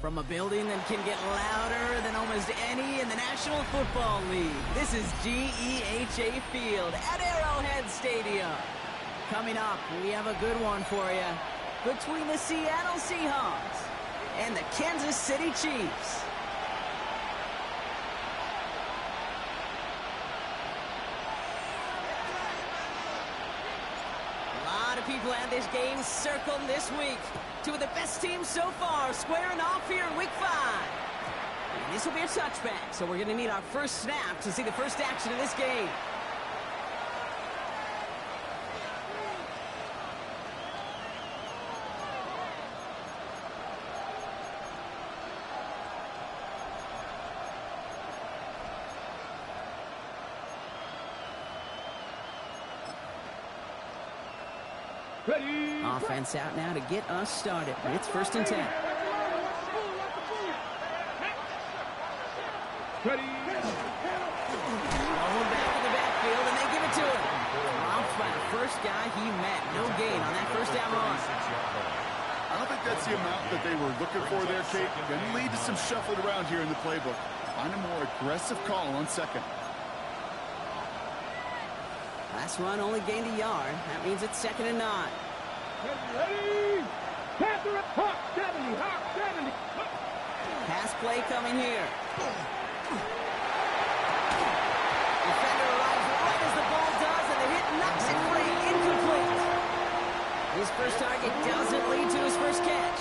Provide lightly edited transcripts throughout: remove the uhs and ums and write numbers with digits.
From a building that can get louder than almost any in the National Football League, this is GEHA Field at Arrowhead Stadium. Coming up, we have a good one for you between the Seattle Seahawks and the Kansas City Chiefs. A lot of people had this game circled this week. Two of the best teams so far squaring off here in Week 5. And this will be a touchback, so we're going to need our first snap to see the first action of this game. Ready. Offense out now to get us started. It's 1st and 10. Ready. Rolling back in the backfield, and they give it to him. Dropped by the first guy he met. No gain on that first down run. I don't think that's the amount that they were looking for there, Kate. Going to lead to some shuffling around here in the playbook. Find a more aggressive call on second. Last run only gained a yard. That means it's 2nd and 9. Ready. Panther up. Hawk 70. Hawk 70. Pass play coming here. Defender arrives right as the ball does, and the hit knocks it free. Incomplete. His first target doesn't lead to his first catch.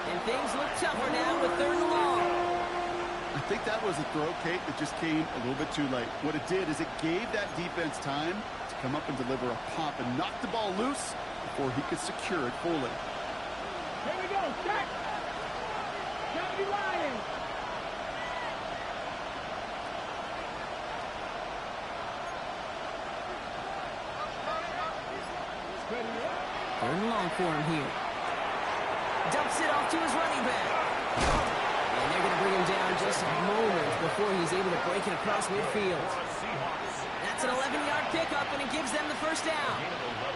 And things look tougher now with 3rd and long. I think that was a throw, Kate, that just came a little bit too late. What it did is it gave that defense time to come up and deliver a pop and knock the ball loose before he could secure it fully. Here we go. Check. 70 Lions. Ready. 3rd and long for him here. Dumps it off to his running back. And they're going to bring him down just a moment before he's able to break it across midfield. That's an 11-yard pickup, and it gives them the first down.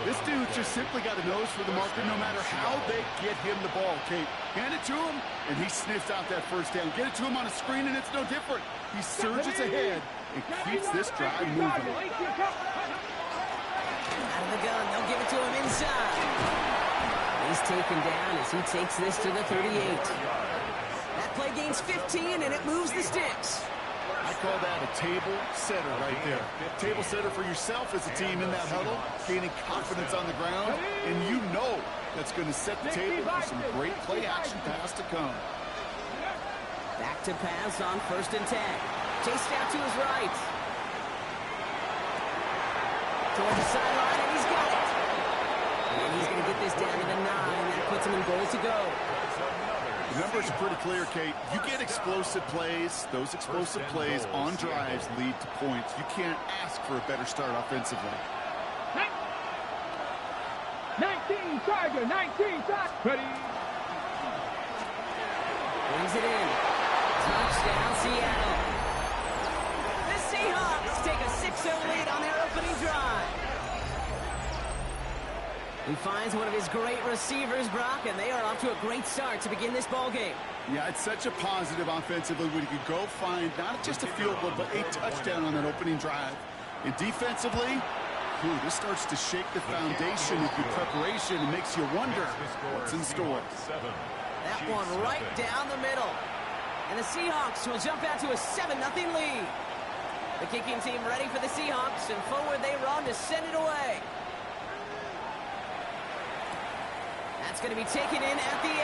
This dude just simply got a nose for the marker no matter how they get him the ball, Kate. Hand it to him, and he sniffs out that first down. Get it to him on a screen, and it's no different. He surges ahead and keeps this drive moving. Out of the gun, they'll give it to him inside. He's taken down as he takes this to the 38. That play gains 15, and it moves the sticks. I call that a table setter right there. Table setter for yourself as a team in that huddle, gaining confidence on the ground, and you know that's going to set the table for some great play action pass to come. Back to pass on 1st and 10. Chased out to his right. Towards the sideline, and he's got it. And he's going to get this down to the 9. That puts him in goal to go. The numbers are pretty clear, Kate. You get explosive plays. Those explosive plays on drives lead to points. You can't ask for a better start offensively. 19 Tiger. 19 Tiger. Ready. Brings it in. Touchdown, Seattle. The Seahawks take a 6-0 lead on their opening drive. He finds one of his great receivers, Brock, and they are off to a great start to begin this ball game. Yeah, it's such a positive offensively when you can go find not just a field goal, but a touchdown on that opening drive. And defensively, this starts to shake the foundation of your preparation and makes you wonder what's in store. That one right down the middle. And the Seahawks will jump out to a 7-0 lead. The kicking team ready for the Seahawks, and forward they run to send it away. That's going to be taken in at the 8.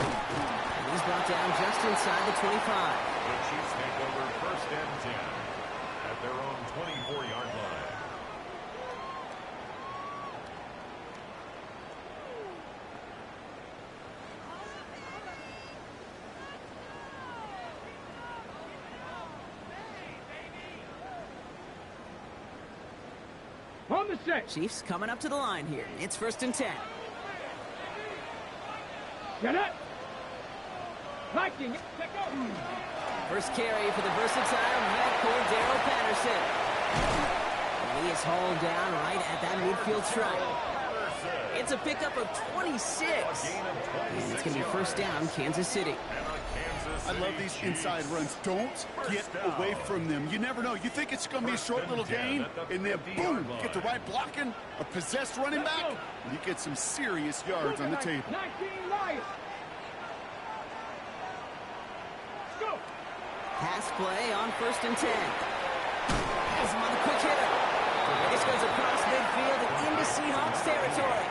And he's brought down just inside the 25. The Chiefs take over 1st and 10 at their own 24-yard line. On the set. Chiefs coming up to the line here. It's 1st and 10. Get it. Liking. Check out. First carry for the versatile backcourt, Darrell Patterson. And he is hauled down right at that midfield stripe. It's a pickup of 26. And it's going to be first down, Kansas City. I love these inside runs. Don't get away from them. You never know. You think it's going to be a short little gain, and then boom, get the right blocking, a possessed running back, and you get some serious yards on the table. 19 Lions. Go. Pass play on 1st and 10. Has him on the quick hitter. This goes across midfield and into Seahawks territory.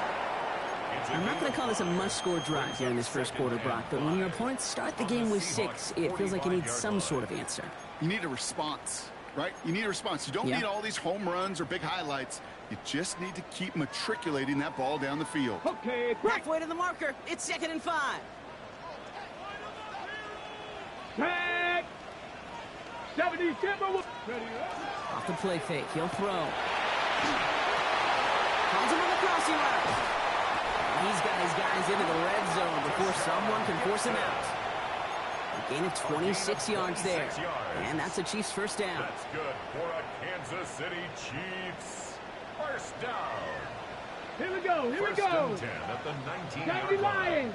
I'm not going to call this a must-score drive here in this first quarter, Brock, but when your opponents start the game with 6, it feels like you need some sort of answer. You need a response, right? You need a response. You don't need all these home runs or big highlights. You just need to keep matriculating that ball down the field. Okay, halfway to the marker. It's 2nd and 5. Tag. 70 Timber. Off the play fake. He'll throw. Finds him on the crossing route. He's got his guys into the red zone before someone can force him out. A gain of 26 yards there. And that's a Chiefs first down. That's good for a Kansas City Chiefs first down. Here we go. Here we go. First and 10 at the 19-yard line.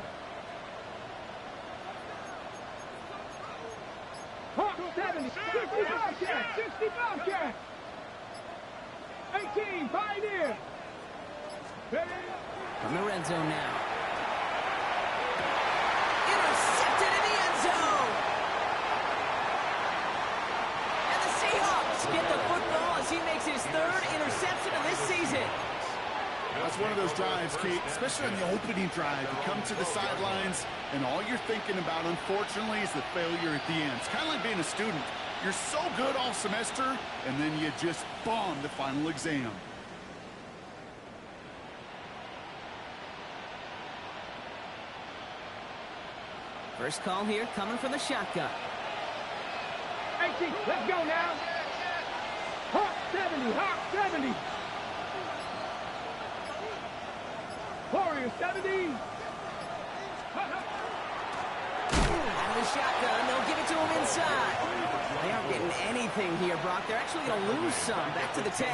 Hawk 70, 65 catch, 65 catch. 18, Pioneer. Ready? From the red zone now. Intercepted in the end zone. And the Seahawks get the football as he makes his 3rd interception of this season. That's one of those drives, Kate, especially on the opening drive. You come to the sidelines, and all you're thinking about, unfortunately, is the failure at the end. It's kind of like being a student. You're so good all semester, and then you just bomb the final exam. First call here coming from the shotgun. 18, let's go now. Hawk 70, Hawk 70. Warrior 70. Out of the shotgun, they'll give it to him inside. They aren't getting anything here, Brock. They're actually going to lose some. Back to the 10.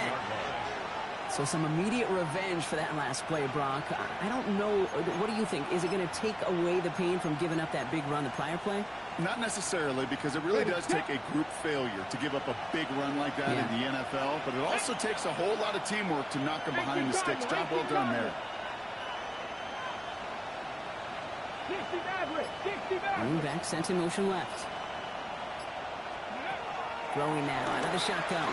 So some immediate revenge for that last play, Brock. I don't know. What do you think? Is it going to take away the pain from giving up that big run the prior play? Not necessarily, because it really does take a group failure to give up a big run like that in the NFL. But it also takes a whole lot of teamwork to knock them behind the sticks. Job well done there. 60 Running back sent in motion left. Throwing now out of the shotgun.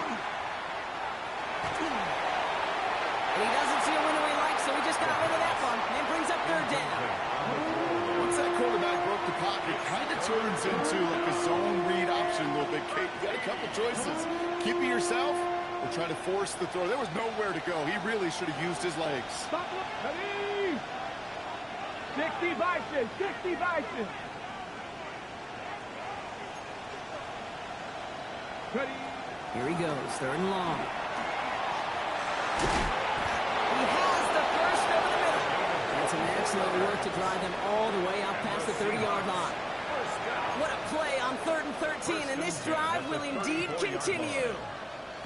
And he doesn't see a window he likes, so he just got rid of that one and brings up 3rd down. Once that quarterback broke the pocket, kind of turns into like a zone read option a little bit. Kate, you got a couple choices. Keep it yourself or try to force the throw. There was nowhere to go. He really should have used his legs. Stop. Ready. 60 Bison, 60 Bison. Ready. Here he goes, 3rd and long. He has the first over the middle. And some excellent work to drive them all the way out past the 30-yard line. What a play on 3rd and 13, and this drive will indeed continue.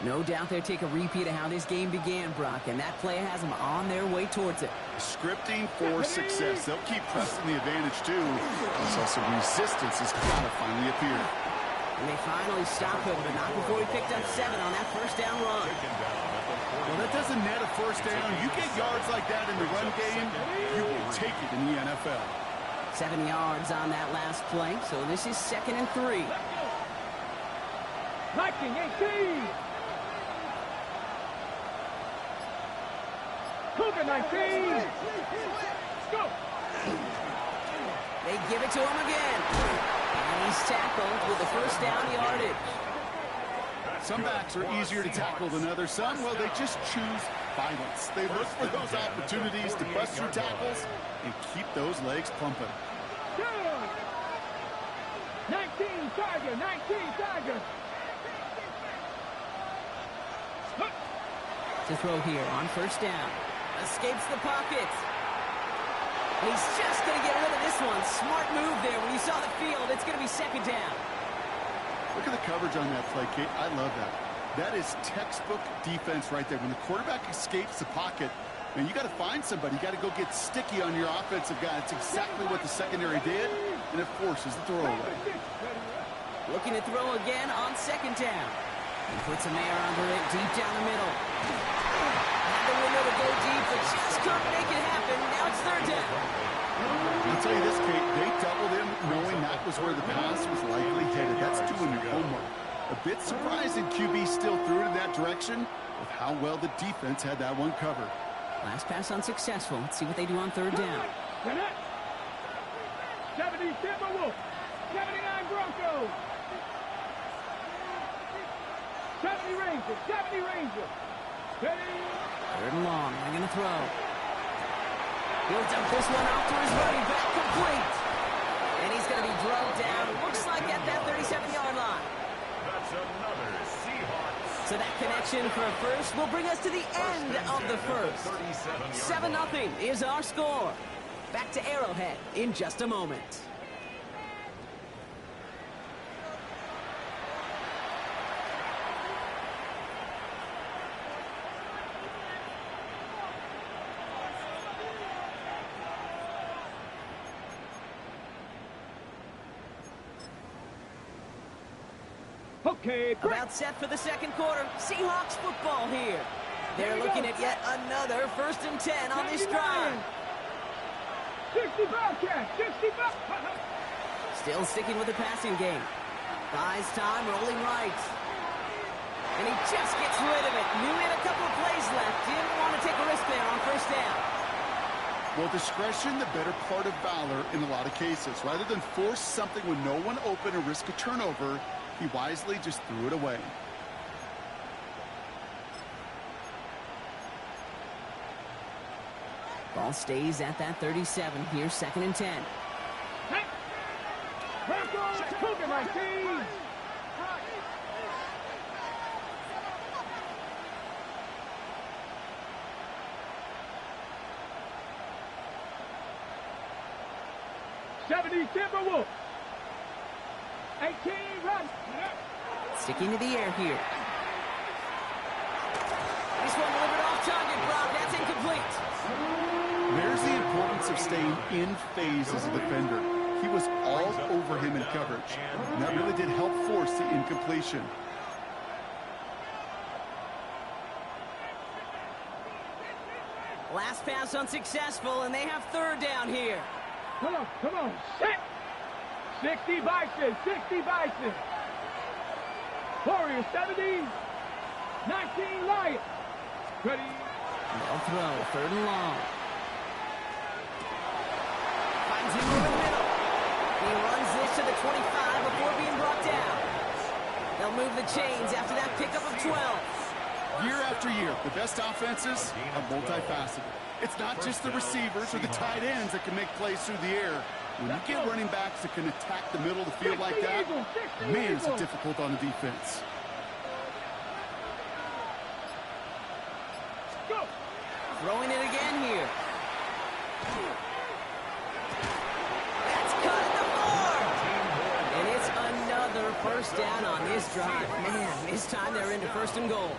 No doubt they'll take a repeat of how this game began, Brock, and that play has them on their way towards it. Scripting for success. They'll keep pressing the advantage, too. So some resistance has got to finally appear. And they finally stop him, but not before he picked up 7 on that first down run. Well, that doesn't net a first down. You get yards like that in the run game, you will take it in the NFL. 7 yards on that last play, so this is 2nd and 3. Viking 18. Cougar 19. Go. They give it to him again. And he's tackled with the first down yardage. Some backs are easier to tackle than others. Some, well, they just choose violence. They look for those opportunities to bust through tackles and keep those legs pumping. 19 Tiger, 19 Tiger. To throw here on first down. Escapes the pocket. And he's just going to get rid of this one. Smart move there. When you saw the field, it's going to be 2nd down. Look at the coverage on that play, Kate. I love that. That is textbook defense right there. When the quarterback escapes the pocket, And you got to find somebody. You got to go get sticky on your offensive guy. It's exactly what the secondary did, and it forces the throwaway. Looking to throw again on second down. He puts a man under it deep down the middle. Had the window to go deep, but just couldn't make it happen. Now it's third down. I'll tell you this, Kate, they doubled him knowing that was where the pass was likely headed. That's doing your homework. A bit surprising QB still threw it in that direction with how well the defense had that one covered. Last pass unsuccessful. Let's see what they do on third down. 70 Timberwolves, 79 Broncos. 70 Rangers, 70 Rangers. Third and long. They're going to throw. He'll dump this one off to his running back, complete. And he's going to be drugged down. Looks like at that 37-yard line. That's another Seahawks. So that connection for a first will bring us to the end of the first. 7-0 is our score. Back to Arrowhead in just a moment. Okay, About set for the second quarter. Seahawks football here. They're looking at yet another 1st and 10 on this drive. 60 Bobcats, 60 Bobcats. Still sticking with the passing game. Buys time, rolling right. And he just gets rid of it. Knew he had a couple of plays left. Didn't want to take a risk there on first down. Well, discretion, the better part of valor in a lot of cases. Rather than force something with no one open and risk a turnover, he wisely just threw it away. Ball stays at that 37. Here's 2nd and 10. Hey! Broncos, Cougar, my team! '70 Timberwolves. 18 run. Sticking to the air here. This one delivered off target, Brock. That's incomplete. There's the importance of staying in phase as a defender. He was all over him in coverage, and that really did help force the incompletion. Last pass unsuccessful, and they have third down here. Come on, set! 60 Bison, 60 Bison. Warriors, 70. 19 Lions. Ready? They'll throw, 3rd and long. Finds him over the middle. He runs this to the 25 before being brought down. They'll move the chains after that pickup of 12. Year after year, the best offenses are multifaceted. It's not just the receivers or the tight ends that can make plays through the air. When you get running backs that can attack the middle of the field like that, man, is it difficult on the defense. Go! Throwing it again here. That's cut at the 4. And it's another first down on this drive. Man, this time they're into 1st and goal.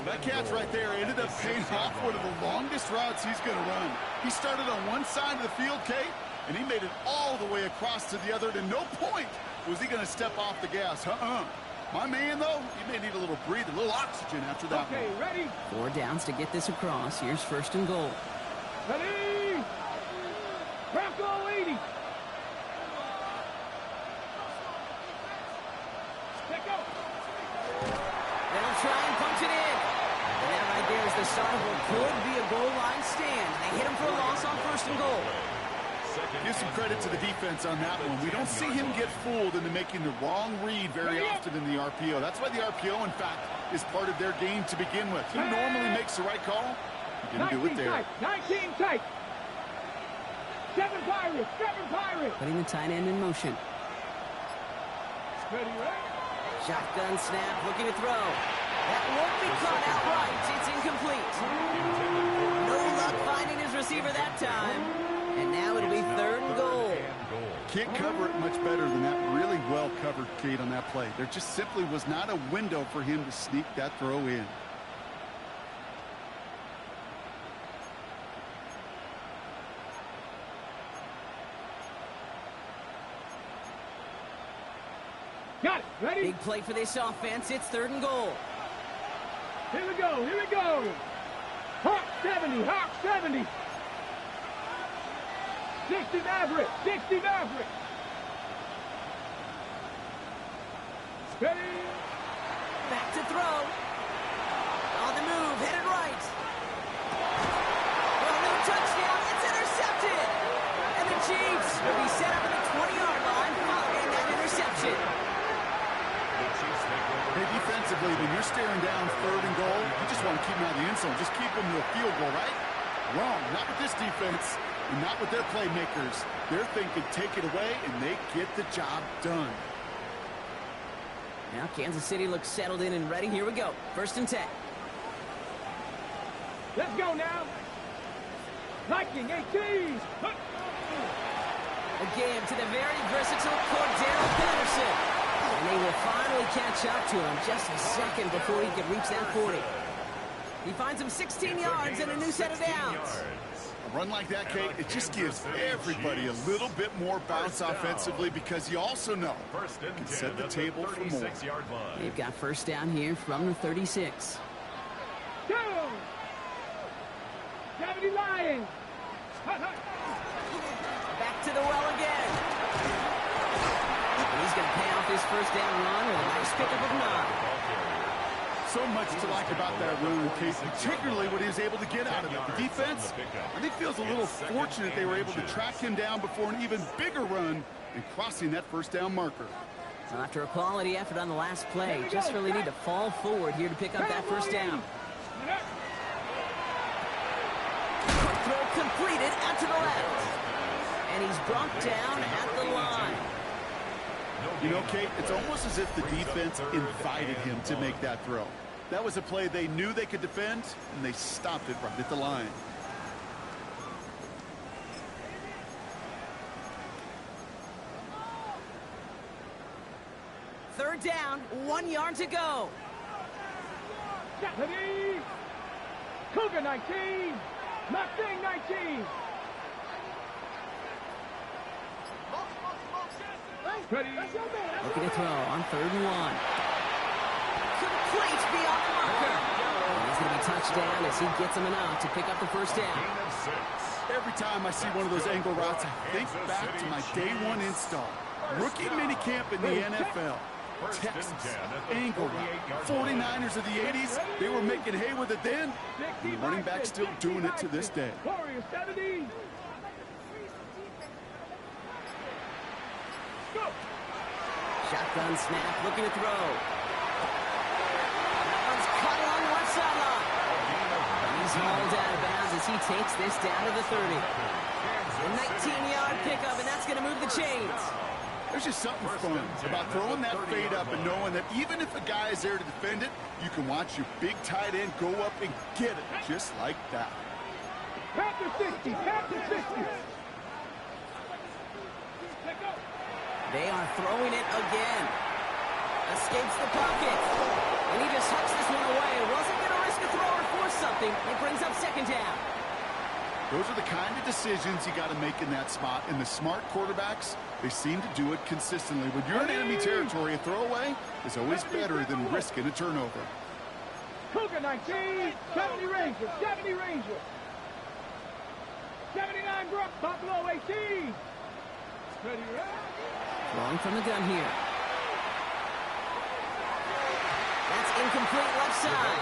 That catch right there ended up paying off one of the longest routes he's going to run. He started on one side of the field, Kate, and he made it all the way across to the other. And at no point was he going to step off the gas. My man, though, he may need a little breather, a little oxygen after that. Okay, ready? 4 downs to get this across. Here's 1st and goal. Ready? Bronco 80. Let go. They'll try and punch it in. And that right there is the start of what could be a goal line stand. They hit him for a loss on 1st and goal. Give some credit to the defense on that one. We don't see him get fooled into making the wrong read very often in the RPO. That's why the RPO, in fact, is part of their game to begin with. He normally makes the right call. He didn't do it there. 19 tight. 7 Pirates, 7 Pirates. Putting the tight end in motion. Ready, ready? Shotgun snap, looking to throw. That won't be caught outright. It's incomplete. No luck finding his receiver that time. And now it'll be 3rd and goal. Can't cover it much better than that. Really well covered, Kate, on that play. There just simply was not a window for him to sneak that throw in. Got it. Ready? Big play for this offense. It's 3rd and goal. Here we go. Here we go. Hawk 70. Hawk 70. 60 Maverick. 60 Maverick. Ready? Back to throw. On the move. Headed right. Well, no touchdown. It's intercepted. And the Chiefs will be set up at the 20-yard line following that interception. Hey, defensively, when you're staring down 3rd and goal, you just want to keep them out of the end zone. Just keep them to a field goal, right? Wrong. Not with this defense and not with their playmakers. They're thinking take it away, and they get the job done. Now Kansas City looks settled in and ready. Here we go. 1st and 10. Let's go now. Viking 18. Again to the very versatile Cordero Patterson. And they will finally catch up to him just a second before he can reach that 40. He finds him 16 yards and a new set of downs. A run like that, Kate, it just gives everybody a little bit more bounce offensively because you also know you can set the table for more. They've got 1st down here from the 36. Go! 70 Lions. Back to the well again. And he's going to pay off his 1st down run with a nice pickup of 9. So much to like about that run, Case, particularly what he was able to get out of it. The defense, I think, feels a little fortunate they were able to track him down before an even bigger run and crossing that 1st down marker. Well, after a quality effort on the last play, just really need to fall forward here to pick up that 1st down. Throw completed out to the left. And he's brought down at the line. You know, Kate, it's almost as if the defense invited him to make that throw. That was a play they knew they could defend, and they stopped it right at the line. Third down, 1 yard to go. Ready? Cougar 19. Mustang 19. Ready? Looking to throw on 3rd and 1. Complete beyond the marker. And he's going to be touched down as he gets him enough to pick up the 1st down. Every time I see one of those angle routes, I think back to my day 1 install. Rookie minicamp in the NFL. Texas, angle route. 49ers of the 80s, they were making hay with it then. The running back still doing it to this day. Warriors 70. Go. Shotgun snap, looking to throw. That one's caught along the left sideline. He's hauled out of bounds as he takes this down to the 30. A 19-yard pickup, and that's going to move the chains. There's just something fun about throwing that fade up and knowing that even if a guy is there to defend it, you can watch your big tight end go up and get it just like that. Panther 60. Panther 60. They are throwing it again. Escapes the pocket. And he just hucks this one away. Wasn't going to risk a throw or force something. It brings up 2nd down. Those are the kind of decisions you got to make in that spot. And the smart quarterbacks, they seem to do it consistently. When you're in enemy territory, a throwaway is always better than risking a turnover. Cougar 19. 70 Rangers. 70 Rangers. 79 Brook. Buffalo 18. Ready, Throwing from the gun here. That's incomplete left side.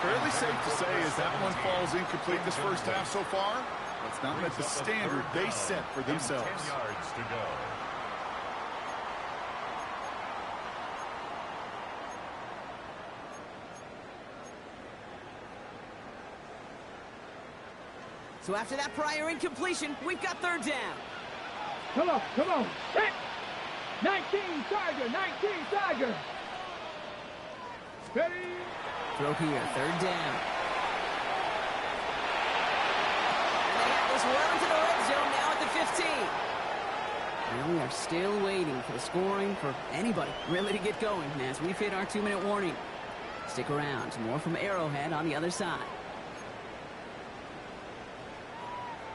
Fairly safe to say as that one falls incomplete this 1st half so far, it's not met the standard they set for themselves. 10 yards to go. So after that prior incompletion, we've got 3rd down. Come on, come on. Set. 19 Tiger, 19 Tiger. Ready? Throw here, 3rd down. And they have this well into the red zone now at the 15. And we are still waiting for the scoring for anybody really to get going as we've hit our 2-minute warning. Stick around. More from Arrowhead on the other side.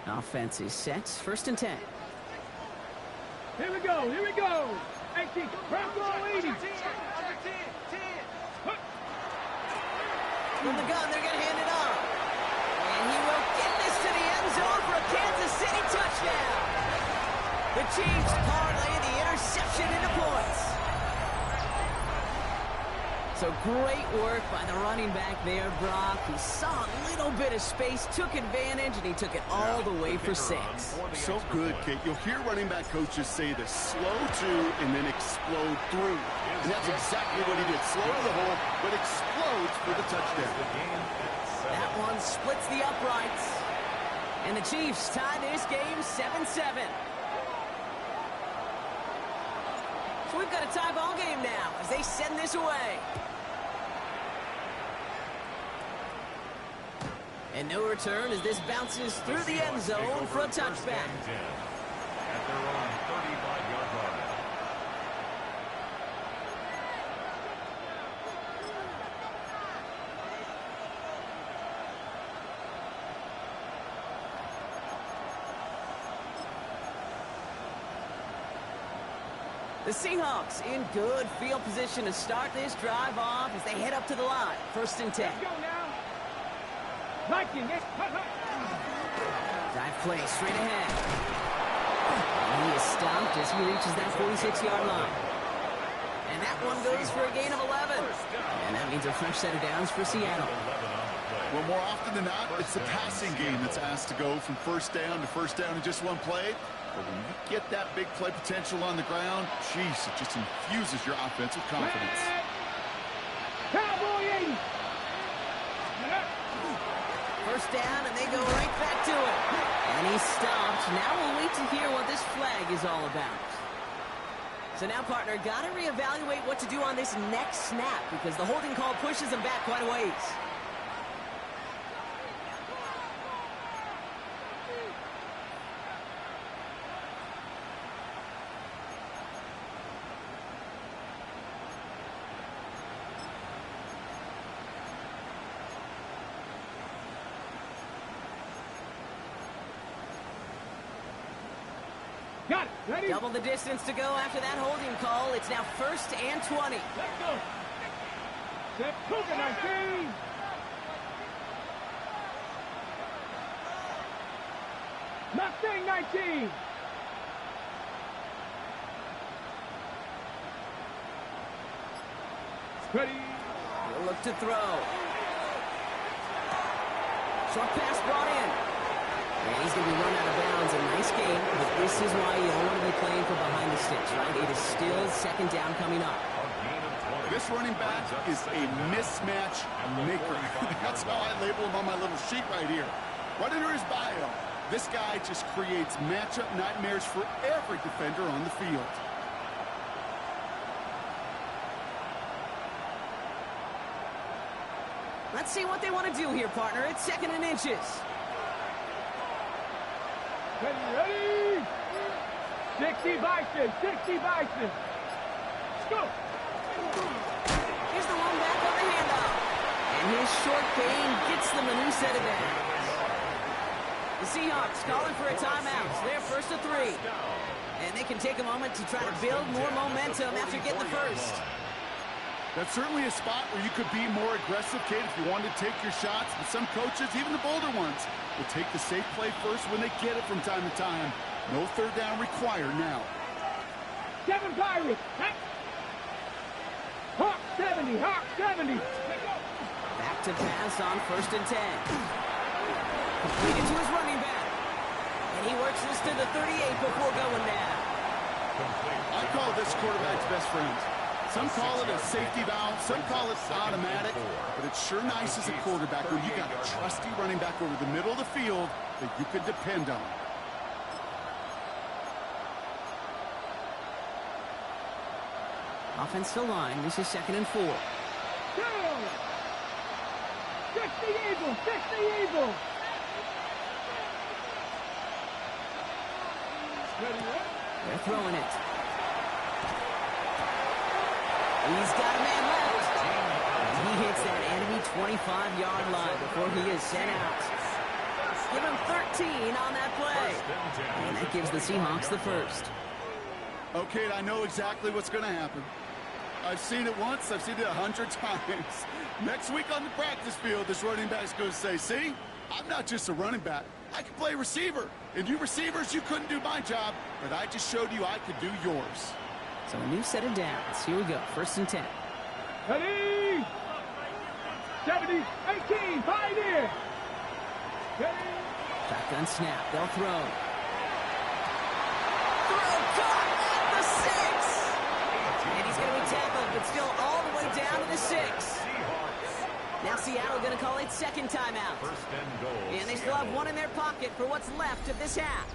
Offense is set. 1st and 10. Here we go, here we go. 18. Bravo leading. From the gun, they're going to hand it off. And he will get this to the end zone for a Kansas City touchdown. The Chiefs parlay the interception into points. So great work by the running back there, Brock. He saw a little bit of space, took advantage, and he took it all the way for 6. So good, Kate. You'll hear running back coaches say this: slow to and then explode through. And that's exactly what he did. Slow to the hole, but explodes for the touchdown. That one splits the uprights. And the Chiefs tie this game 7-7. So we've got a tie ball game now as they send this away. And no return as this bounces through the end zone for a touchback. At their own 35-yard line. The Seahawks in good field position to start this drive off as they head up to the line. 1st and 10. Let's go now. Viking, Dive play straight ahead. And he is stopped as he reaches that 46-yard line. And that one goes for a gain of 11. And that means a fresh set of downs for Seattle. Well, more often than not, it's the passing game that's asked to go from first down to first down in just one play. But when you get that big play potential on the ground, geez, it just infuses your offensive confidence. Cowboy 80. First down, and they go right back to it. And he's stopped. Now we'll wait to hear what this flag is all about. So now, partner, got to reevaluate what to do on this next snap because the holding call pushes him back quite a ways. Got it. Ready? Double the distance to go after that holding call. It's now 1st and 20. Let's go. Set Cougar 19. Mustang 19. Ready. He'll look to throw. Short pass brought in. And he's going to be run out of bounds. A nice game, but this is why you don't want to be playing for behind the sticks, right? It is still 2nd down coming up. This running back is a mismatch maker. That's how I label him on my little sheet right here. Right under his bio, this guy just creates matchup nightmares for every defender on the field. Let's see what they want to do here, partner. It's 2nd and inches. Ready? 60 Bison. 60 Bison. Let's go. Here's the one back on the handoff. And his short gain gets them a new set of downs. The Seahawks calling for a timeout. So they're 1st and 3. And they can take a moment to try to build more momentum after getting the first. That's certainly a spot where you could be more aggressive, Kate, if you wanted to take your shots. But some coaches, even the bolder ones, will take the safe play first when they get it from time to time. No 3rd down required now. 7 Pirates. Hawk 70. Hawk 70. Back to pass on 1st and 10. Completed to his running back. And he works this to the 38 before going down. I call this quarterback's best friend. Some call it a safety valve, some call it automatic, but it's sure nice as a quarterback when you got a trusty running back over the middle of the field that you could depend on. Offensive line, this is 2nd and 4. 60 Eagles. 60 Eagles. They're throwing it. He's got a man left. And he hits that enemy 25-yard line before he is sent out. Give him 13 on that play. And that gives the Seahawks the first. Okay, I know exactly what's going to happen. I've seen it once. I've seen it 100 times. Next week on the practice field, this running back's going to say, see, I'm not just a running back. I can play receiver. And you receivers, you couldn't do my job, but I just showed you I could do yours. So a new set of downs. Here we go. 1st and 10. Ready? 70, 18, 5 in. Ready? Shotgun snap. They'll throw. Throw caught at the 6. And he's going to be tackled, but still all the way down to the 6. Now Seattle going to call it 2nd timeout. First and goal. And they still have one in their pocket for what's left of this half.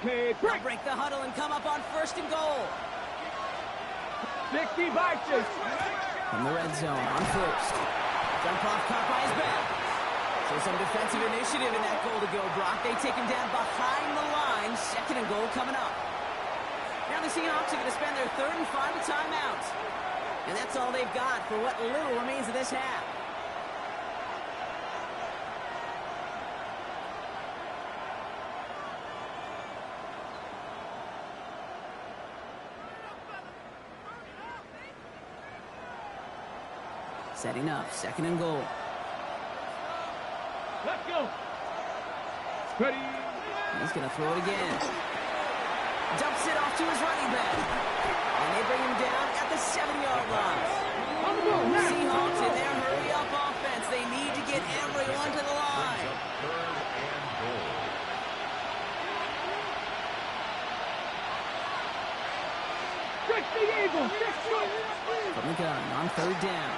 Okay, They'll break. break the huddle and come up on 1st and goal. 60 boxes. From the red zone on 1st. Jump off caught by his back. So some defensive initiative in that goal to go, Brock. They take him down behind the line. 2nd and goal coming up. Now the Seahawks are going to spend their 3rd and final timeout. And that's all they've got for what little remains of this half. Setting up, 2nd and goal. Let's go. Ready? He's going to throw it again. Dumps it off to his running back. And they bring him down at the 7-yard line. On the ball now. Seahawks in their hurry-up offense. They need to get everyone to the line. 3rd and goal. Break the Eagles. From the gun on 3rd down.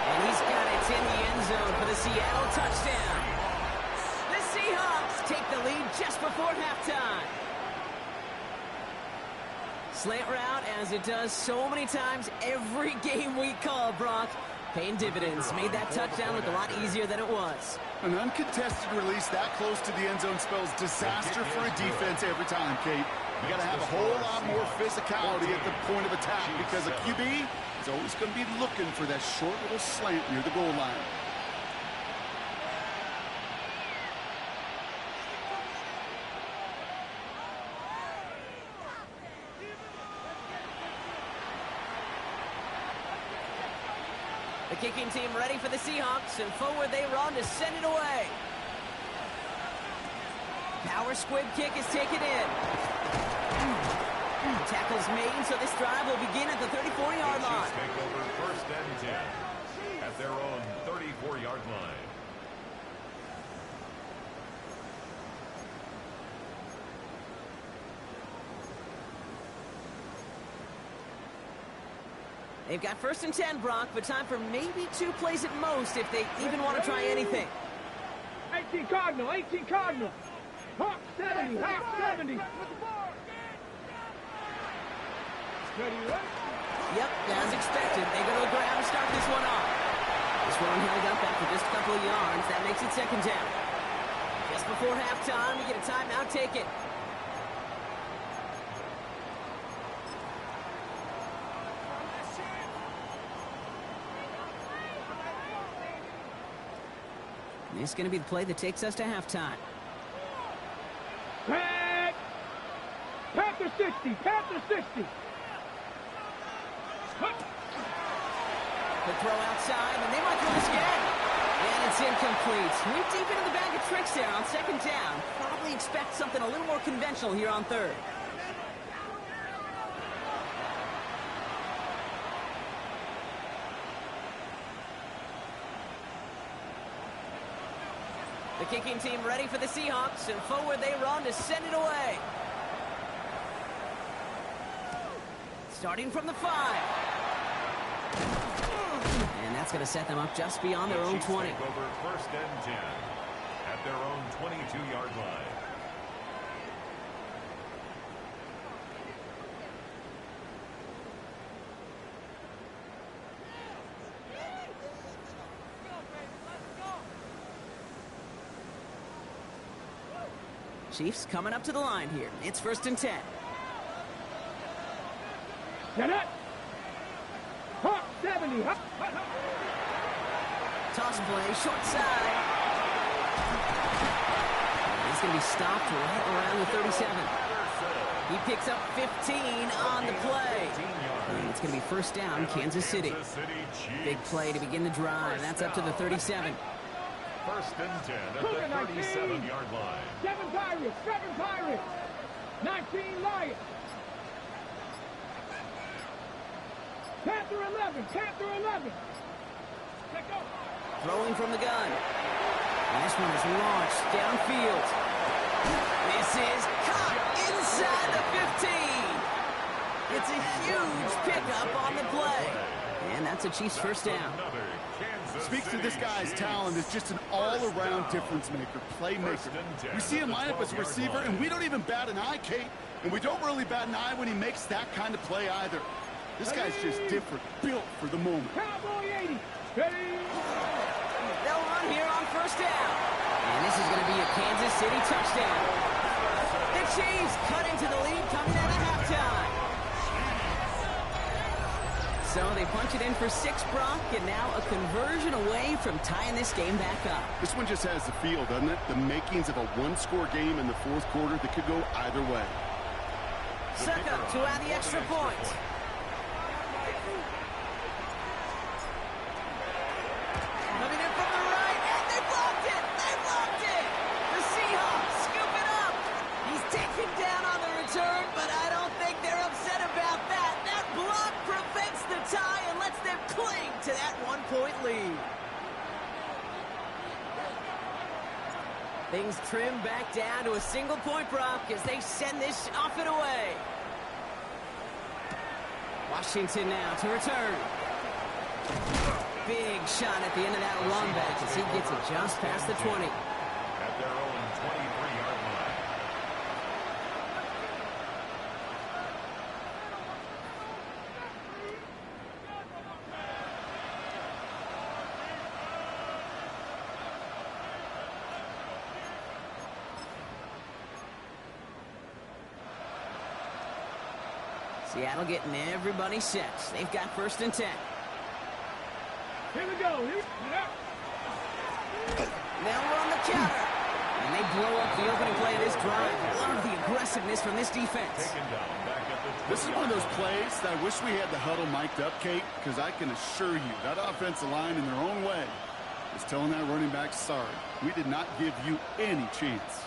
And he's got it in the end zone for the Seattle touchdown. The Seahawks take the lead just before halftime. Slant route, as it does so many times every game we call, Brock. Paying dividends. Made that touchdown look a lot easier than it was. An uncontested release that close to the end zone spells disaster for a defense every time, Kate. You got to have a whole lot more physicality at the point of attack because a QB is always going to be looking for that short little slant near the goal line. The kicking team ready for the Seahawks, and forward they run to send it away. Power squib kick is taken in. Tackle's made, so this drive will begin at the 34-yard line. Take over 1st and 10 at their own 34-yard line. They've got 1st and 10, Brock, but time for maybe 2 plays at most if they even want to try anything. 18 Cardinal, 18 Cardinal. Hawk 70, Hawk 70. Ready, ready? Yep, as expected. They go to the ground to start this one off. This one held up after just a couple of yards. That makes it 2nd down. Just before halftime, we get a timeout taken. This is going to be the play that takes us to halftime. Panther 60, Panther 60. The throw outside, and they might throw this again. And it's incomplete. Went deep into the bag of tricks there on 2nd down. Probably expect something a little more conventional here on 3rd. The kicking team ready for the Seahawks, and forward they run to send it away. Starting from the 5. And that's going to set them up just beyond their own 20. Take over 1st and 10 at their own 22-yard line. Chiefs coming up to the line here. It's 1st and 10. Get it. Hop 70. Hop. Toss play, short side. He's going to be stopped right around the 37. He picks up 15 on the play. And it's going to be 1st down, Kansas City. Big play to begin the drive. That's up to the 37. 1st and 10 at the 37-yard line. 7 Pirates. 19 Lions. Panther 11. Let go. Throwing from the gun. And this one is launched downfield. This is caught inside the 15. It's a huge pickup on the play. And that's a Chiefs 1st down. Speaks to this guy's talent as just an all-around difference maker, playmaker. We see him line up as a receiver, and we don't even bat an eye, Kate. And we don't really bat an eye when he makes that kind of play either. This guy's just different, built for the moment. Cowboy 80. Ready. They'll run here on 1st down. And this is going to be a Kansas City touchdown. The Chiefs cut into the lead coming out of halftime. So they punch it in for 6, Brock, and now a conversion away from tying this game back up. This one just has the feel, doesn't it? The makings of a one-score game in the 4th quarter that could go either way. Sucker to add the extra point. Coming in from the right, and they blocked it! The Seahawks scoop it up! He's taken down on the return, but I don't think they're upset about that. That block prevents the tie and lets them cling to that 1-point lead. Things trim back down to a single-point, Brock, as they send this off and away. Washington now to return. Big shot at the end of that run back as he gets it just past the 20. At their own 23-yard line. Seattle getting everybody set. They've got 1st and 10. Here we go. They'll run the counter. And they blow up the opening play of this drive. Love the aggressiveness from this defense. This is one of those plays that I wish we had the huddle mic'd up, Kate, because I can assure you that offensive line in their own way is telling that running back, sorry, we did not give you any chance.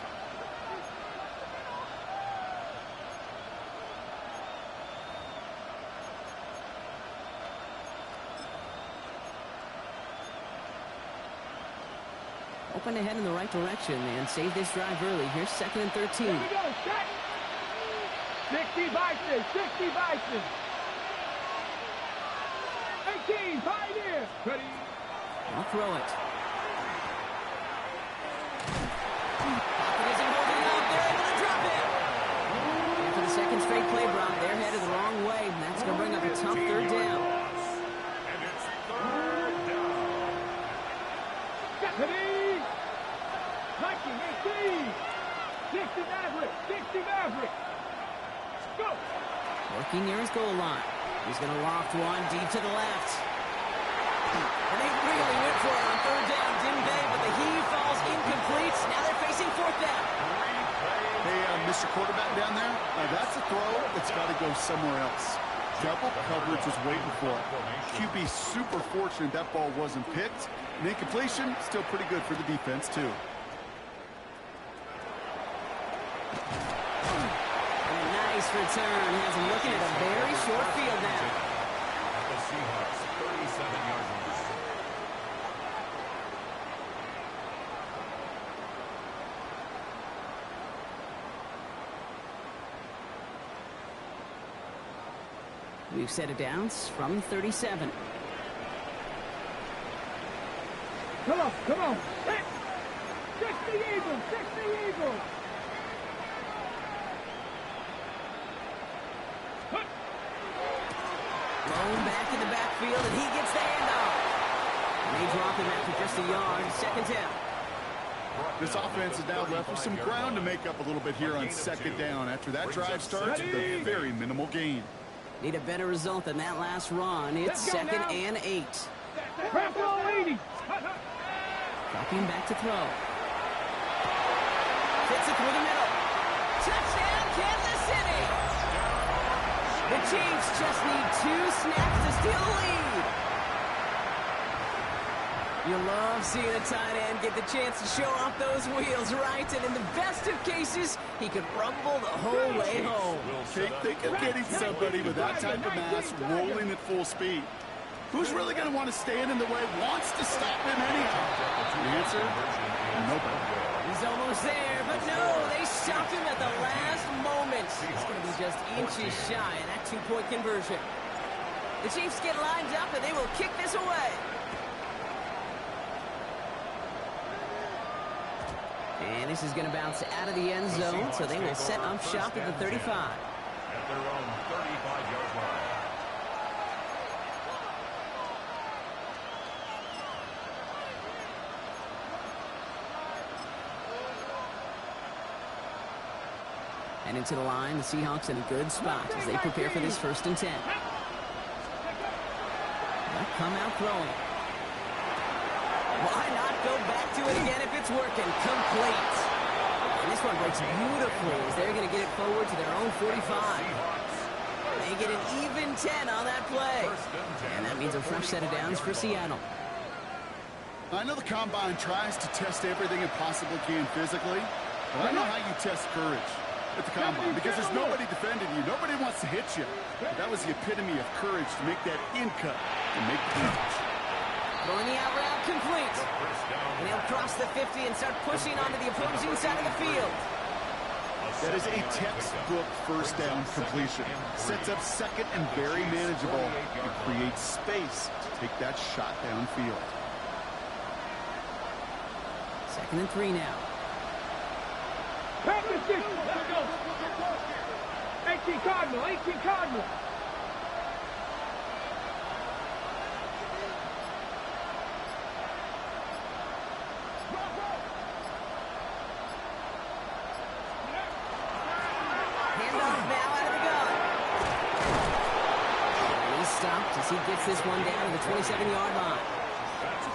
Open ahead in the right direction and save this drive early. Here's 2nd and 13. Here we go. Set. 60 Vices. 18 Pioneer. Ready. I'll throw it. Pocket isn't holding up. They're able to drop it. And for the 2nd straight play, Brock, they're headed the wrong way. And that's going to bring up a tough 3rd down. And it's 3rd down. Ready. 19, 18. 60 Maverick. Go. Working near his goal line. He's going to loft one deep to the left. And they really went for it on 3rd down, didn't they? But the heave falls incomplete. Now they're facing 4th down. Hey, Mr. Quarterback down there, that's a throw that's got to go somewhere else. Double coverage was waiting for it. QB super fortunate that ball wasn't picked. And incompletion, still pretty good for the defense, too. And a nice return has him looking at a very short field now. The Seahawks, 37-yard line. We've set it down from 37. Come on. 60 Eagles. Blown back in the backfield, and he gets the handoff. And they drop him after just a yard. 2nd down. This offense is now left with some ground to make up a little bit here on second down. After that drive starts with a very minimal gain. Need a better result than that last run. It's second and 8. Dropping back to throw. Fits it through the middle. Touchdown, Kansas City! The Chiefs just need 2 snaps to steal the lead. You love seeing a tight end get the chance to show off those wheels, right? And in the best of cases, he could rumble the whole way home. Think of getting somebody with that type of mass rolling at full speed. Who's really going to want to stand in the way, wants to stop him anyhow? The answer? Nobody. He's almost there, but no, they stopped him at the last moment. He's going to be just inches shy of that 2-point conversion. The Chiefs get lined up, and they will kick this away. And this is going to bounce out of the end zone, so they will set up shop at the 35. At their own 35-yard line. And into the line, the Seahawks in a good spot as they prepare for this 1st and 10. They'll come out throwing. Why not go back to it again if it's working? Complete. And this one breaks beautifully as they're going to get it forward to their own 45. They get an even 10 on that play. And that means a fresh set of downs for Seattle. I know the Combine tries to test everything it possibly can physically, but I know how you test courage at the Combine, because there's nobody defending you. Nobody wants to hit you. But that was the epitome of courage to make that in cut and make the catch. Throwing the out route complete. And they'll cross the 50 and start pushing onto the opposing side of the field. That is a textbook first down completion. Sets up second and very manageable. It creates space to take that shot downfield. 2nd and 3 now. 18 Cardinal, 18 Cardinal. Handoff now out of the gun. And he's stopped as he gets this one down to the 27-yard line.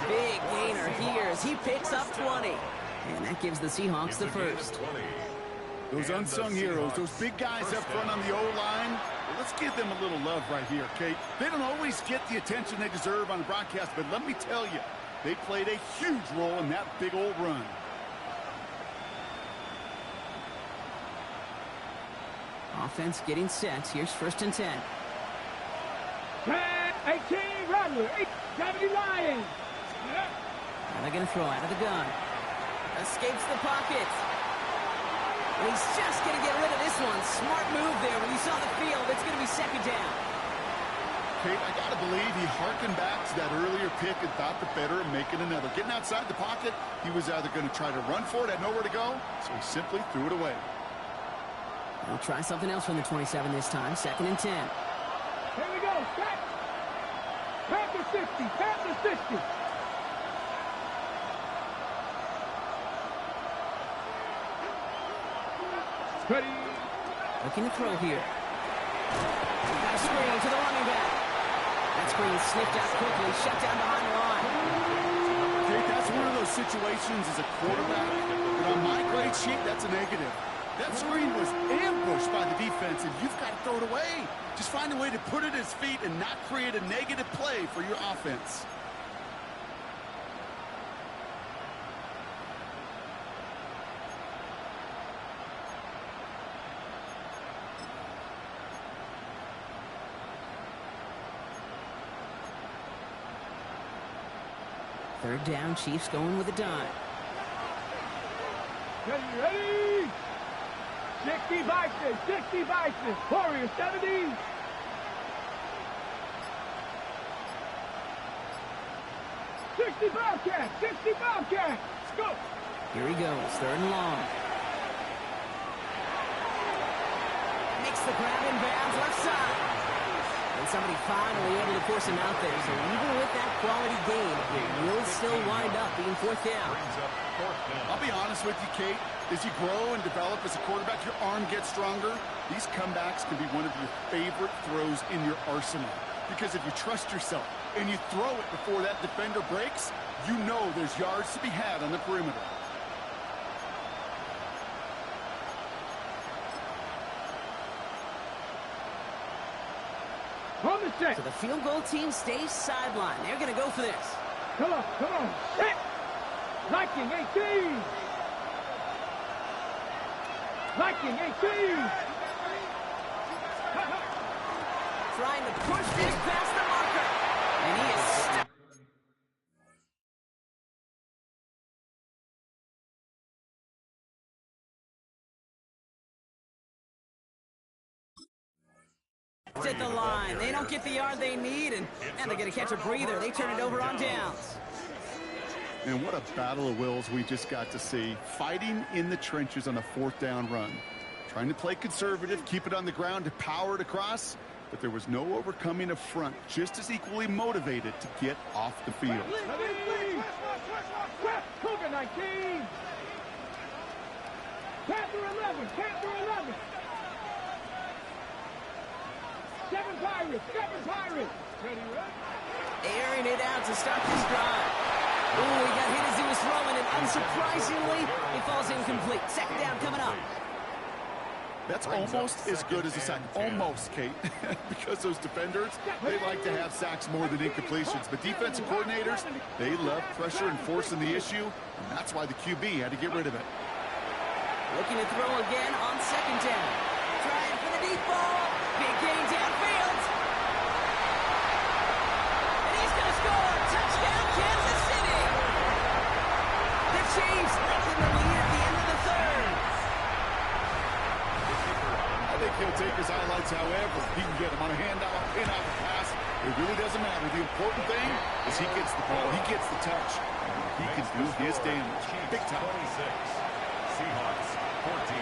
Big gainer here as he picks up 20. And that gives the Seahawks the first. Those unsung heroes, those big guys up front on the O-line, well, let's give them a little love right here, Kate. They don't always get the attention they deserve on the broadcast, but let me tell you, they played a huge role in that big old run. Offense getting set. Here's 1st and 10. 18 Rattler, 70 Lions. Now they're going to throw out of the gun. Escapes the pocket. And he's just going to get rid of this one. Smart move there when you saw the field. It's going to be 2nd down. Kate, I got to believe he harkened back to that earlier pick and thought the better of making another. Getting outside the pocket, he was either going to try to run for it, had nowhere to go, so he simply threw it away. We'll try something else from the 27 this time. 2nd and 10. Here we go. Set. Panthers 50. Panthers 50. Ready. Looking to throw here. Got a screen to the running back. That screen sniffed out quickly, shut down behind the line. Jake, that's one of those situations as a quarterback. And on my grade sheet, that's a negative. That screen was ambushed by the defense, and you've got to throw it away. Just find a way to put it at his feet and not create a negative play for your offense. Third down, Chiefs going with a dime. Ready. 60 Bison. 60 Bison. Warriors 70. Bobcat. 60 Bobcat. Let's go. Here he goes. 3rd and long. Makes the grab in bounds left side. And somebody finally able to force him out there. So even with that quality gain, it will still wind up being 4th down. Brings up 4th down. I'll be honest with you, Kate. As you grow and develop as a quarterback, your arm gets stronger. These comebacks can be one of your favorite throws in your arsenal. Because if you trust yourself and you throw it before that defender breaks, you know there's yards to be had on the perimeter. On the set. So the field goal team stays sidelined. They're going to go for this. Come on, come on. Set. Liking 18. Liking 18. Trying to push this past the marker. And he is stuck. At the line. They don't get the yard they need, and they're going to catch a breather. They turn it over on downs. And what a battle of wills we just got to see. Fighting in the trenches on a fourth down run. Trying to play conservative, keep it on the ground to power it across, but there was no overcoming a front just as equally motivated to get off the field. Cougar 19. Panther 11. Panther 11. 7 Pirates. 7 Pirates. Ready, right? Airing it out to start this drive. Ooh, he got hit as he was throwing, and unsurprisingly, he falls incomplete. Second down coming up. That's almost as good as a sack. Almost, Kate. Because those defenders, they like to have sacks more than incompletions. But defensive coordinators, they love pressure and forcing the issue, and that's why the QB had to get rid of it. Looking to throw again on second down. Trying for the deep ball. Big gain downfield. And he's going to score. Touchdown, Kansas City. The Chiefs lifting the lead at the end of the third. I think he'll take his highlights however he can get them on a handoff, in-out pass. It really doesn't matter. The important thing is he gets the ball, he gets the touch. He can do his damage. Big time. 26. Seahawks 14.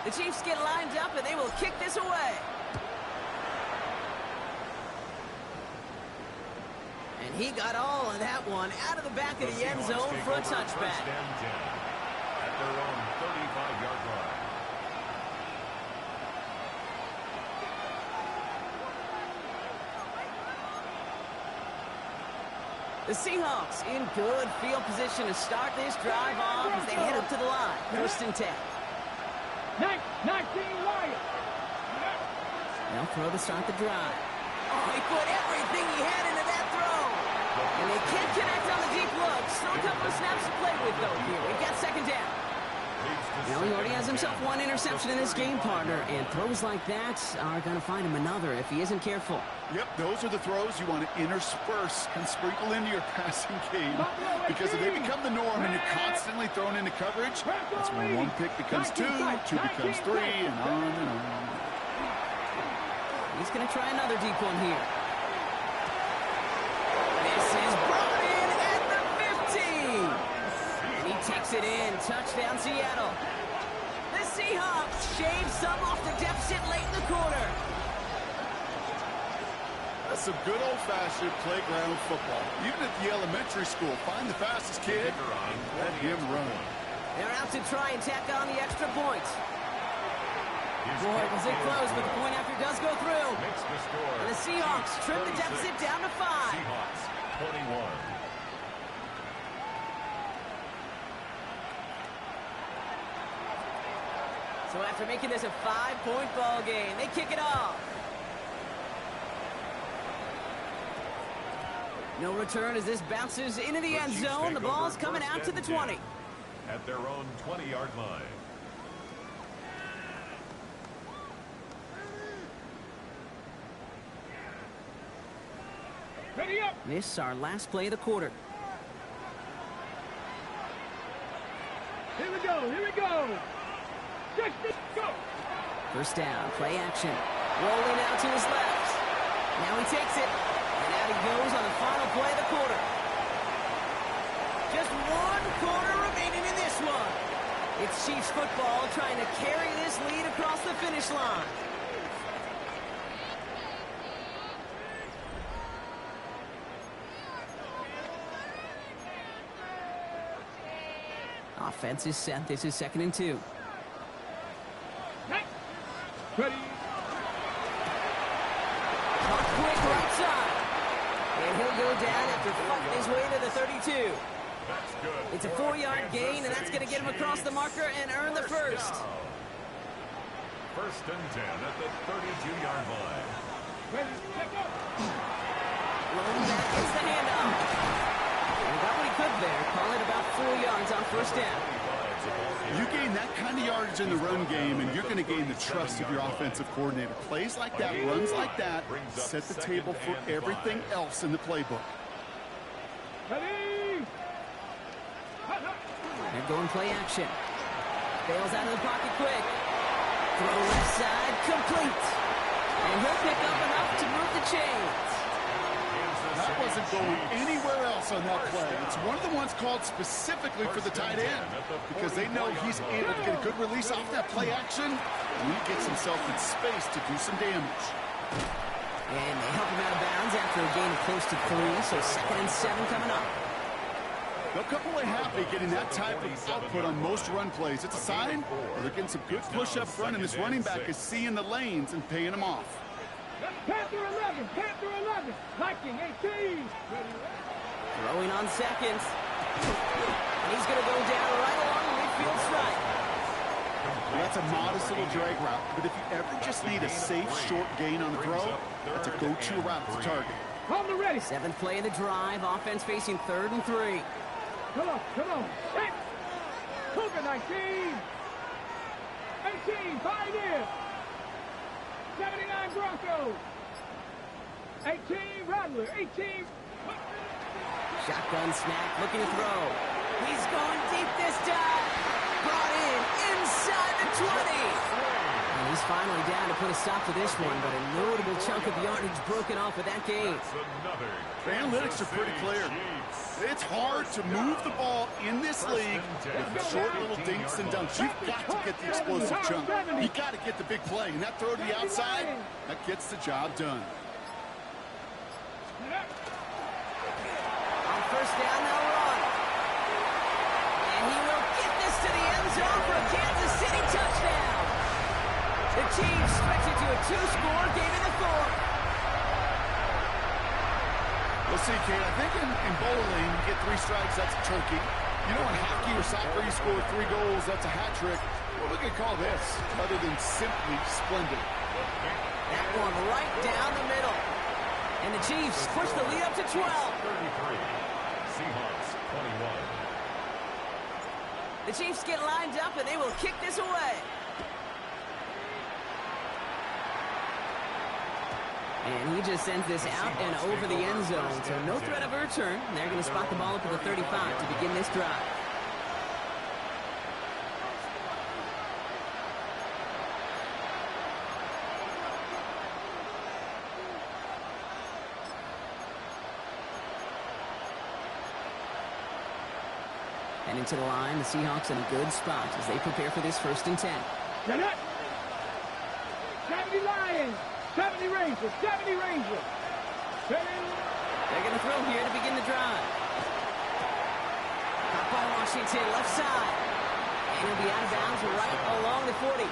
The Chiefs get lined up, and they will kick this away. And he got all of that one out of the back of the end zone for a touchback. First and 10 at their own 35-yard line. The Seahawks in good field position to start this drive off as they head up to the line. First and 10. 19 Wyatt. They'll throw to start the drive. Oh, he put everything he had into that throw. And they can't connect on the deep look. Still a couple of snaps to play with, though, here. We've got second down. You know, he already has himself one interception in this game, partner, and throws like that are going to find him another if he isn't careful. Yep, those are the throws you want to intersperse and sprinkle into your passing game. Because if they become the norm and you're constantly thrown into coverage, that's when one pick becomes two becomes three, and on and on. He's going to try another deep one here. This is brought in at the 15. And he takes it in. Touchdown, Seattle. The Seahawks shave some off the deficit late in the quarter. That's some good old-fashioned playground football. Even at the elementary school, find the fastest kid, let him run. They're out to try and tack on the extra point. Boy, was it close, but the point after does go through. Makes the score. And the Seahawks trim the deficit down to 5. Seahawks 21. So after making this a 5-point ball game, they kick it off. No return as this bounces into the end zone. The ball's coming out to the 20. At their own 20-yard line. Ready up. This is our last play of the quarter. Here we go. Here we go. Go. First down, play action. Rolling out to his left. Now he takes it. And out he goes on the final play of the quarter. Just one quarter remaining in this one. It's Chiefs football trying to carry this lead across the finish line. Offense is set. This is 2nd and 2. Ready. Quick right side. And he'll go down after fighting his way to the 32. That's good. It's a 4-yard gain, and that's going to get him across the marker and earn the first. 1st and 10 at the 32-yard line. Ready. Check up. Rolling back gets the handoff. He got what he could there. Call it about 4 yards on 1st down. You gain that kind of yardage in the run game, and you're going to gain the trust of your offensive coordinator. Plays like that, runs like that, set the table for everything else in the playbook. Ready. They're going play action. Bails out of the pocket quick. Throw left side, complete. And he'll pick up enough to move the chains. That wasn't going anywhere else on that play. It's one of the ones called specifically for the tight end because they know he's able to get a good release off that play action, and he gets himself in space to do some damage. And they help him out of bounds after a gain of close to 3, so 2nd and 7 coming up. They'll come away happy getting that type of output on most run plays. It's a sign they're getting some good push up front, and this running back is seeing the lanes and paying them off. Panther 11. Panther 11. Viking 18. Throwing on seconds. And he's going to go down right along the midfield stripe. That's a modest little drag route, but if you ever just need a safe, short gain on the throw, that's a go-to route to target. On the ready. 7th play of the drive. Offense facing 3rd and 3. Come on. Come on. Set. Cougar 19. 18. Pioneer. 79 Broncos. 18 Rattler. 18. Shotgun snap, looking to throw. He's going deep this time. Brought in inside the 20. And he's finally down to put a stop to this one, but a notable chunk of yardage broken off with that game. The analytics are pretty clear. It's hard to move the ball in this league with short little dinks and dunks. You've got to get the explosive chunk. You've got to get the big play. And that throw to the outside, that gets the job done. On 1st down, they'll run. And he will get this to the end zone for a Kansas City touchdown. The Chiefs stretch it to a 2-score game in the 4th. We'll see, Kate. I think in bowling, you get 3 strikes, that's a turkey. You know, in hockey or soccer, you score 3 goals, that's a hat trick. What we could call this, other than simply splendid. That one right down the middle. And the Chiefs push the lead up to 12. 33. Seahawks 21. The Chiefs get lined up, and they will kick this away. And he just sends this out and over the end zone, so no threat of a return. They're going to spot the ball up at the 35 to begin this drive. And into the line, the Seahawks in a good spot as they prepare for this 1st and 10. 70 Lions. 70 Rangers. 70 Rangers. They're going to throw here to begin the drive. Caught by Washington, left side. And he'll be out of bounds right along the 40.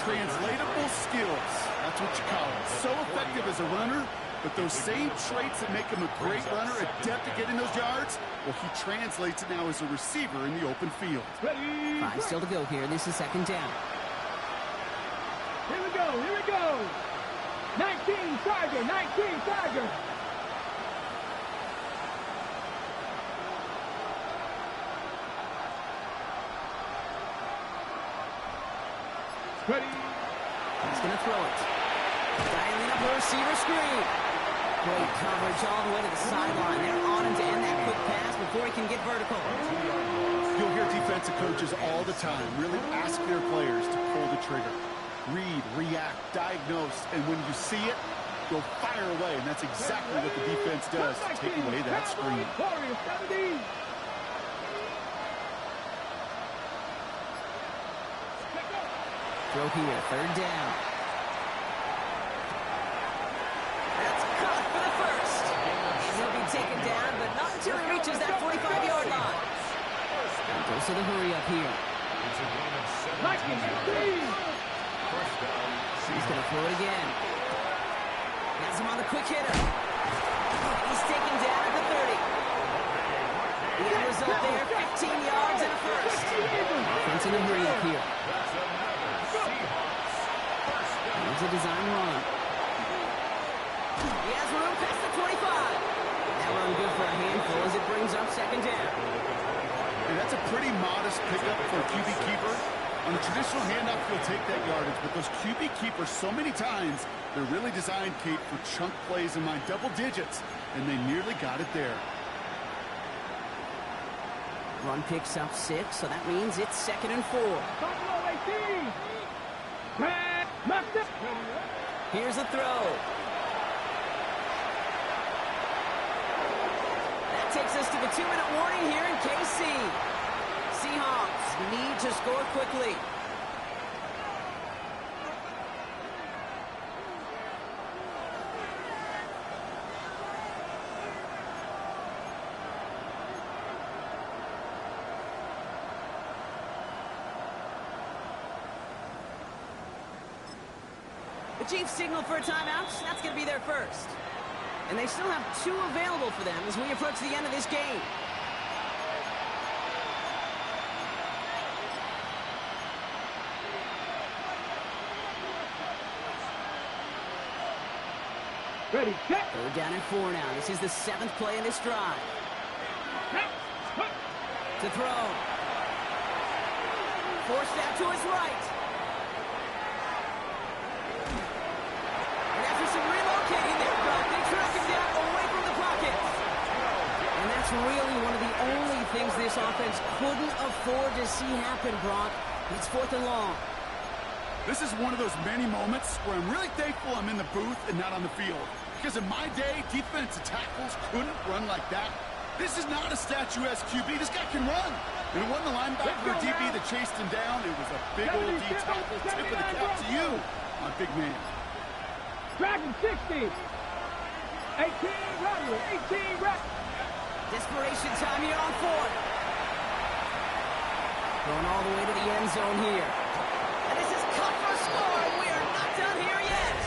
Translatable skills. That's what you call it. So effective as a runner, but those same traits that make him a great runner, adept at getting those yards, well, he translates it now as a receiver in the open field. 5 still to go here. This is 2nd down. Here we go. Here we go. 19 Tiger. 19 Tiger. Ready. He's going to throw it. Dialing up a receiver screen. Great coverage all the way to the sideline. They're on him to end that quick pass before he can get vertical. You'll hear defensive coaches all the time really ask their players to pull the trigger. Read, react, diagnose, and when you see it, go fire away, and that's exactly what the defense does to take away that screen. throw here, third down. That's caught for the first. And he'll be taken down, but not until he reaches that 45-yard line. And goes to the hurry up here. It's a gain of 17 Viking, yards. First down. He's going to throw it again. Has him on the quick hitter. He's taken down at the 30. The end result there, 15 yards and a first. Offense in the hurry up here. That's another Seahawks first down. Here's a design run. He has room past the 25. That run good for a handful as it brings up second down. And that's a pretty modest pickup for a QB keeper. On a traditional handoff, you'll take that yardage, but those QB keepers, so many times, they're really designed, Kate, for chunk plays in my double digits, and they nearly got it there. Run picks up 6, so that means it's 2nd and 4. Buffalo 18. Master. Here's a throw. That takes us to the 2-minute warning here in KC. Seahawks need to score quickly. The Chiefs signal for a timeout. That's going to be their first. And they still have 2 available for them as we approach the end of this game. Ready, set. Third down and 4 now. This is the 7th play in this drive. To throw. Forced out to his right. And after some relocating there, Brock, they track him down away from the pocket. And that's really one of the only things this offense couldn't afford to see happen, Brock. It's 4th and long. This is one of those many moments where I'm really thankful I'm in the booth and not on the field. Because in my day, defensive tackles couldn't run like that. This is not a statuesque QB. This guy can run. And it wasn't the linebacker or DB that chased him down. It was a big old D tackle. Tip of the cap to you, my big man. Dragon 60. 18 Rattler. 18 Rattler. Desperation time here on 4th. Going all the way to the end zone here. And this is cut for a score, and we are not done here yet.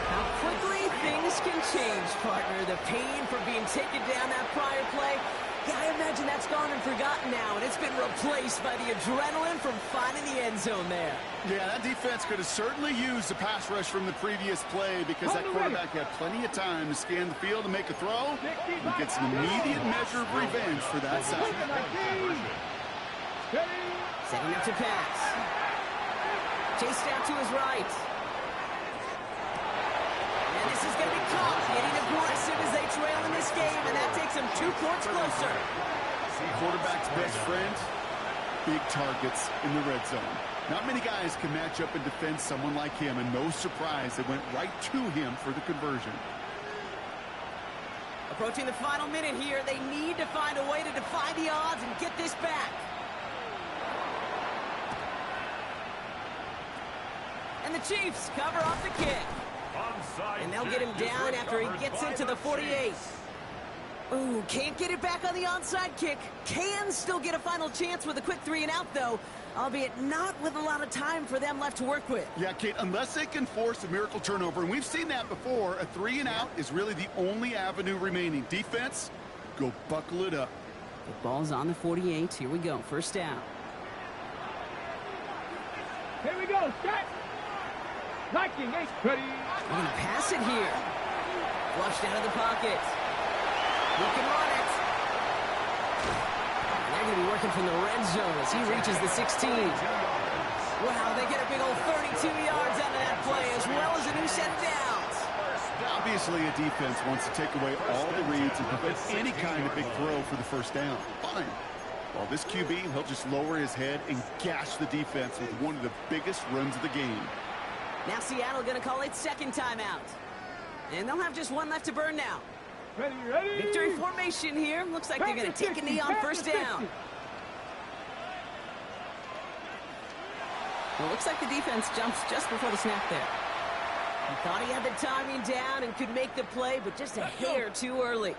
How quickly things can change, partner. The pain for being taken down that prior play, yeah, I imagine that's gone and forgotten now, and it's been replaced by the adrenaline from finding the end zone there. Yeah, that defense could have certainly used the pass rush from the previous play because that quarterback had plenty of time to scan the field and make a throw and gets an immediate measure of revenge for that sack. Setting up to pass. Chased out to his right. And this is going to be caught. Getting aggressive as they trail in this game, and that takes them 2 points closer. Quarterback's best friend, big targets in the red zone. Not many guys can match up and defend someone like him, and no surprise, they went right to him for the conversion. Approaching the final minute here, they need to find a way to defy the odds and get this back. And the Chiefs cover off the kick. And they'll get him down after he gets into the 48. Ooh, can't get it back on the onside kick. Can still get a final chance with a quick 3-and-out, though, albeit not with a lot of time for them left to work with. Yeah, Kate, unless they can force a miracle turnover, and we've seen that before, a 3-and-out is really the only avenue remaining. Defense, go buckle it up. The ball's on the 48. Here we go. First down. Here we go. Set. Viking 8. Ready. They're going to pass it here. Flushed out of the pocket. He can run it. And they're going to be working from the red zone as he reaches the 16. Wow, they get a big old 32 yards out of that play, as well as a new set of downs. Obviously, a defense wants to take away all the reads and prevent any kind of big throw for the first down. Fine. While this QB, he'll just lower his head and gash the defense with one of the biggest runs of the game. Now Seattle going to call it second timeout. And they'll have just one left to burn now. Ready, ready. Victory formation here. Looks like they're going to take a knee on first down. Well, it looks like the defense jumps just before the snap there. He thought he had the timing down and could make the play, but just a hair too early.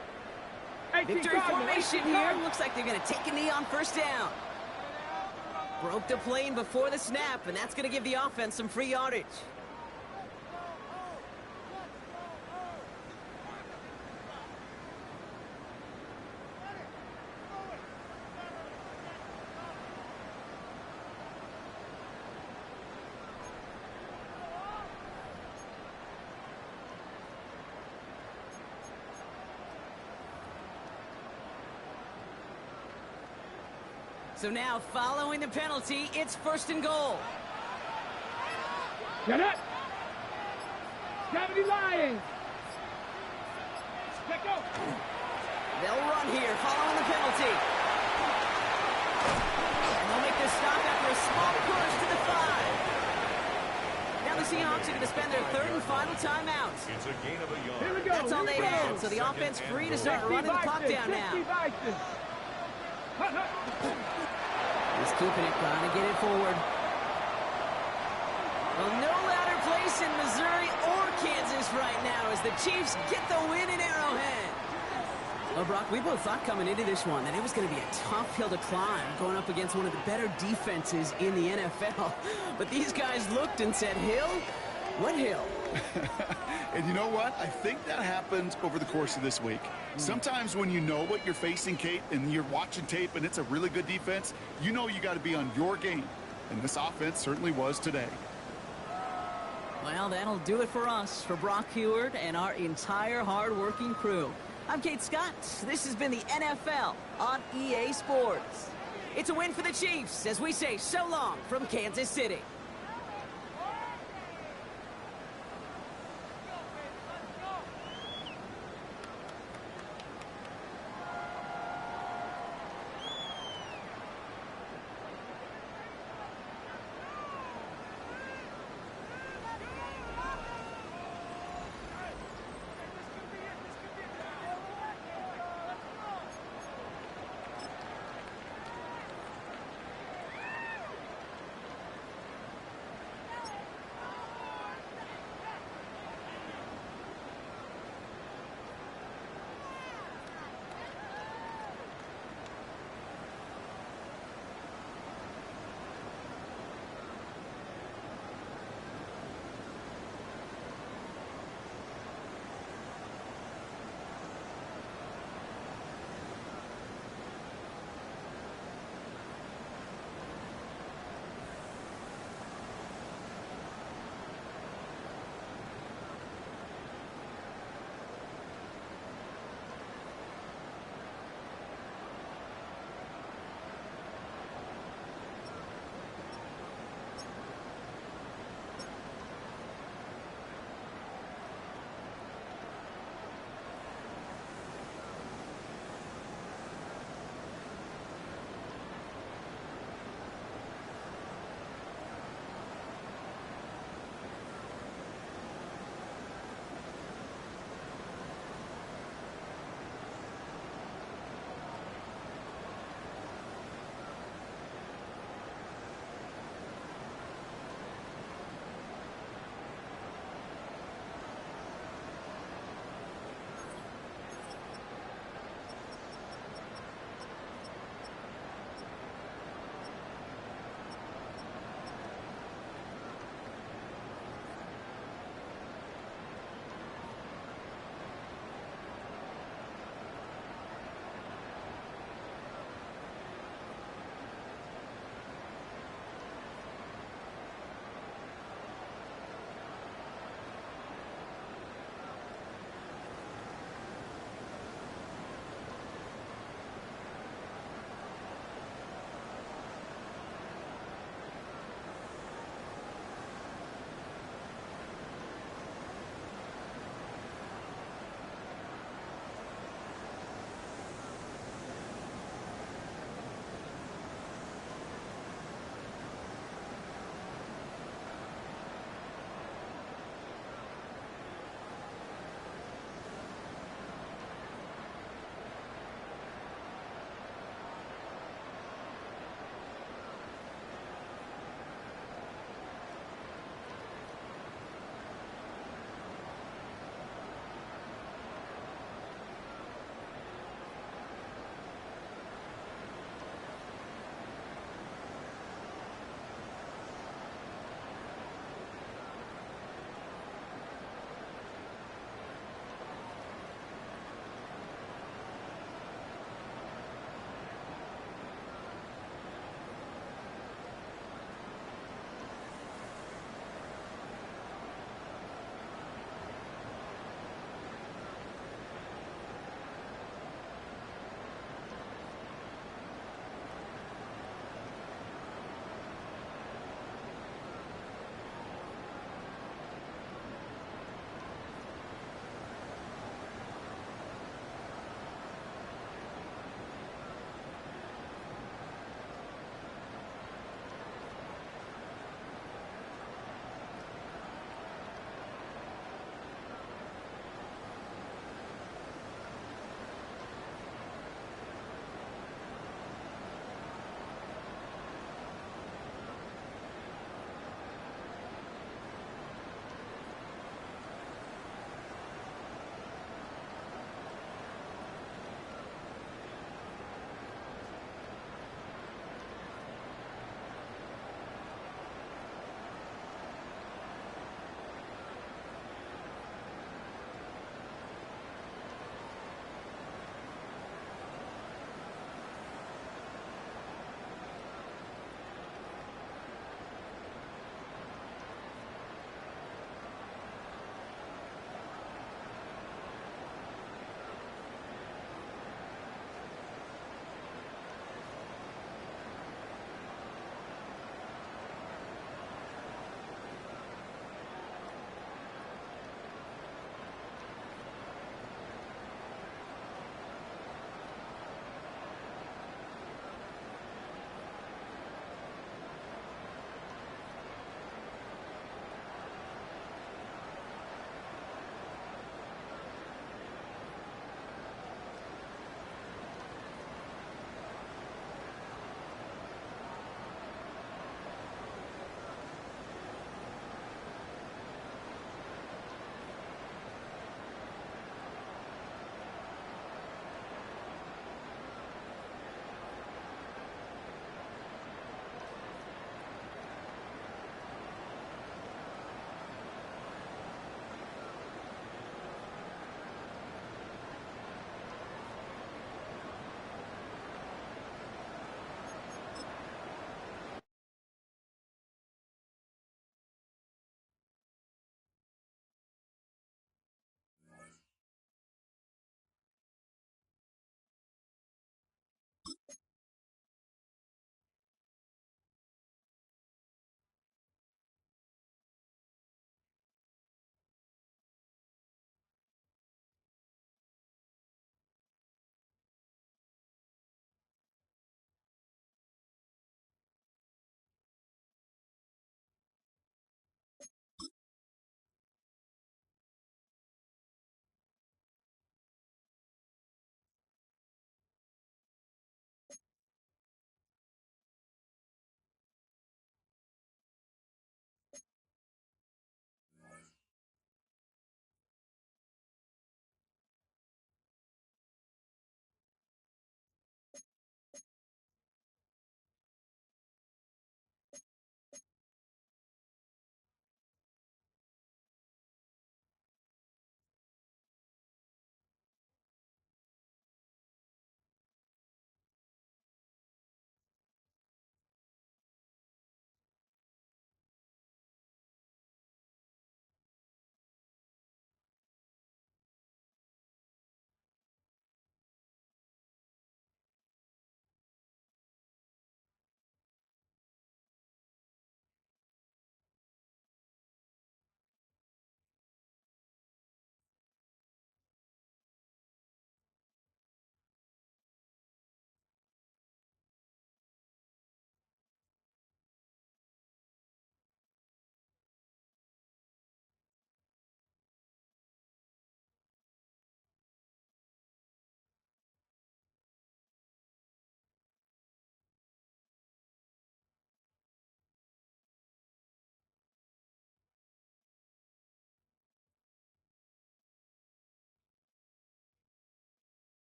Victory formation here. Looks like they're going to take a knee on first down. Broke the plane before the snap, and that's going to give the offense some free yardage. So now, following the penalty, it's 1st and goal. Get it! 70 Lions! Let go! They'll run here, following the penalty. And they'll make this stop after a small push to the 5. Now the Seahawks are going to spend their 3rd and final timeout. It's a gain of a yard. Here we go. That's all they had, so the offense free to start running the clock down now. He's keeping it, trying to get it forward. Well, no louder place in Missouri or Kansas right now as the Chiefs get the win in Arrowhead. Well, Brock, we both thought coming into this one that it was going to be a tough hill to climb going up against one of the better defenses in the NFL. But these guys looked and said, Hill? What hill? And you know what? I think that happened over the course of this week. Sometimes when you know what you're facing, Kate, and you're watching tape and it's a really good defense, you know you got to be on your game. And this offense certainly was today. Well, that'll do it for us, for Brock Heward and our entire hard-working crew. I'm Kate Scott. This has been the NFL on EA Sports. It's a win for the Chiefs as we say so long from Kansas City.